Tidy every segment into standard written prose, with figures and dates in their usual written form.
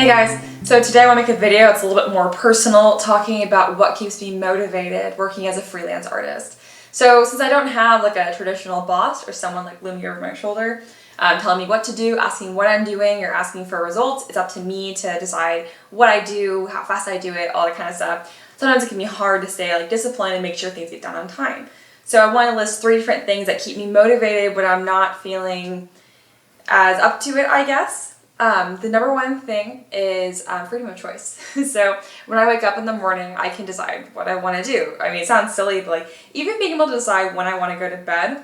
Hey guys, so today I want to make a video that's a little bit more personal, talking about what keeps me motivated working as a freelance artist. So since I don't have like a traditional boss or someone like looming over my shoulder, telling me what to do, asking what I'm doing, or asking for results, it's up to me to decide what I do, how fast I do it, all that kind of stuff. Sometimes it can be hard to stay like disciplined and make sure things get done on time. So I want to list 3 different things that keep me motivated when I'm not feeling as up to it, I guess. The number one thing is freedom of choice. So when I wake up in the morning, I can decide what I want to do. I mean, it sounds silly, but like even being able to decide when I want to go to bed,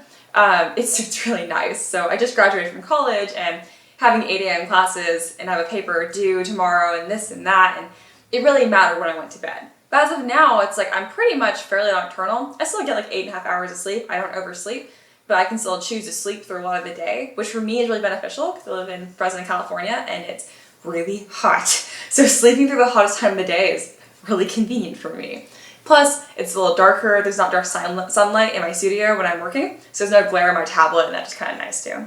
it's really nice. So I just graduated from college and having 8 a.m. classes and have a paper due tomorrow and this and that, and it really mattered when I went to bed. But as of now, it's like I'm pretty much fairly nocturnal. I still get like 8.5 hours of sleep. I don't oversleep, but I can still choose to sleep through a lot of the day, which for me is really beneficial because I live in Fresno, California, and it's really hot. So sleeping through the hottest time of the day is really convenient for me. Plus, it's a little darker. There's not dark sunlight in my studio when I'm working, so there's no glare on my tablet, and that's just kind of nice too.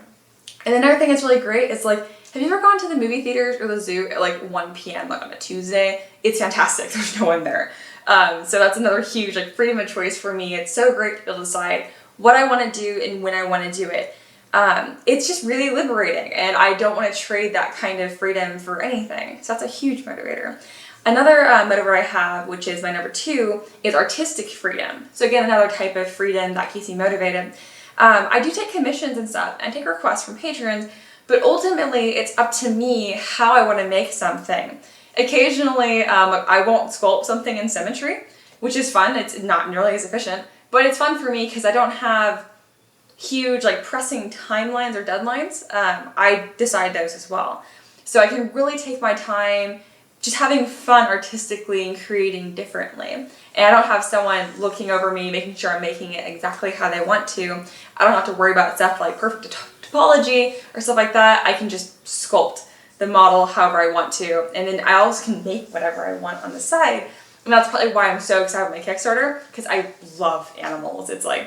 And another thing that's really great is like, have you ever gone to the movie theaters or the zoo at like 1 p.m. like on a Tuesday? It's fantastic. There's no one there. So that's another huge like freedom of choice for me. It's so great to be able to decide what I want to do and when I want to do it. It's just really liberating, and I don't want to trade that kind of freedom for anything. So that's a huge motivator. Another motivator I have, which is my number 2, is artistic freedom. So again, another type of freedom that keeps me motivated. I do take commissions and stuff and take requests from patrons, but ultimately it's up to me how I want to make something. Occasionally, I won't sculpt something in symmetry, which is fun. It's not nearly as efficient, but it's fun for me because I don't have huge like pressing timelines or deadlines. I decide those as well. So I can really take my time just having fun artistically and creating differently. And I don't have someone looking over me, making sure I'm making it exactly how they want to. I don't have to worry about stuff like perfect topology or stuff like that. I can just sculpt the model however I want to. And then I also can make whatever I want on the side. And that's probably why I'm so excited about my Kickstarter, because I love animals. It's like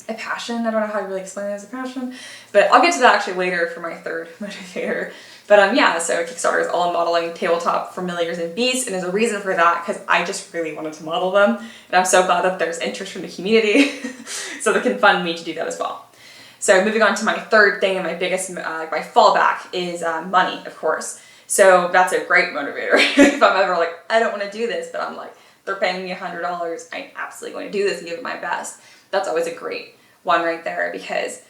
a passion. I don't know how to really explain it as a passion, but I'll get to that actually later for my 3rd motivator. But yeah, so Kickstarter is all modeling tabletop familiars and beasts, and there's a reason for that, because I just really wanted to model them, and I'm so glad that there's interest from the community, so they can fund me to do that as well. So moving on to my 3rd thing, and my biggest, my fallback is money, of course. So that's a great motivator. If I'm ever like, I don't want to do this, but I'm like, they're paying me $100, I'm absolutely going to do this and give it my best. That's always a great one right there, because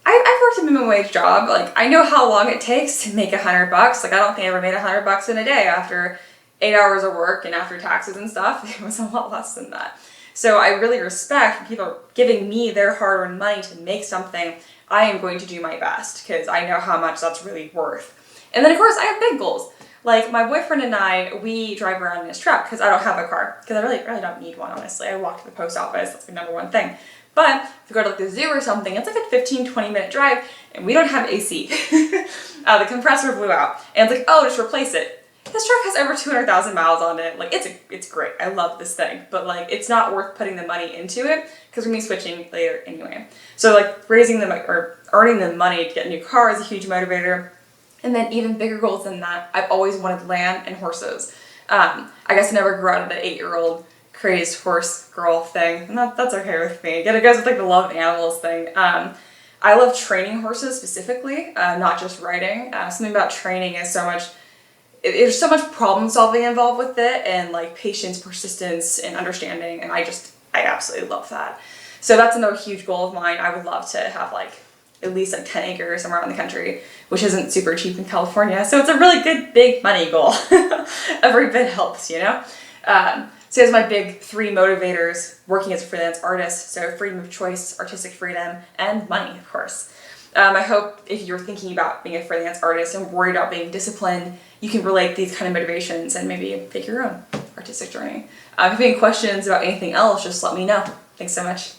I've worked a minimum wage job. Like, I know how long it takes to make $100. Like, I don't think I ever made $100 in a day after 8 hours of work and after taxes and stuff. It was a lot less than that. So I really respect people giving me their hard-earned money to make something. I am going to do my best because I know how much that's really worth. And then of course I have big goals. Like my boyfriend and I, we drive around in his truck because I don't have a car. Because I really don't need one, honestly. I walk to the post office, that's my number 1 thing. But if we go to like the zoo or something, it's like a 15-20 minute drive and we don't have AC. The compressor blew out. And it's like, oh, just replace it. This truck has over 200,000 miles on it. Like it's great. I love this thing. But like it's not worth putting the money into it because we're going to be switching later anyway. So like raising the or earning the money to get a new car is a huge motivator. And then even bigger goals than that, I've always wanted land and horses. I guess I never grew out of the 8-year-old crazed horse girl thing, and that's okay with me. Again, it goes with like the love of animals thing. I love training horses specifically, not just riding. Something about training is so much, there's so much problem solving involved with it, and like patience, persistence, and understanding, and I absolutely love that. So that's another huge goal of mine. I would love to have like at least like 10 acres somewhere around the country, which isn't super cheap in California. So it's a really good big money goal. Every bit helps, you know? So here's my big 3 motivators working as a freelance artist. So freedom of choice, artistic freedom, and money, of course. I hope if you're thinking about being a freelance artist and worried about being disciplined, you can relate these kind of motivations and maybe take your own artistic journey. If you have any questions about anything else, just let me know. Thanks so much.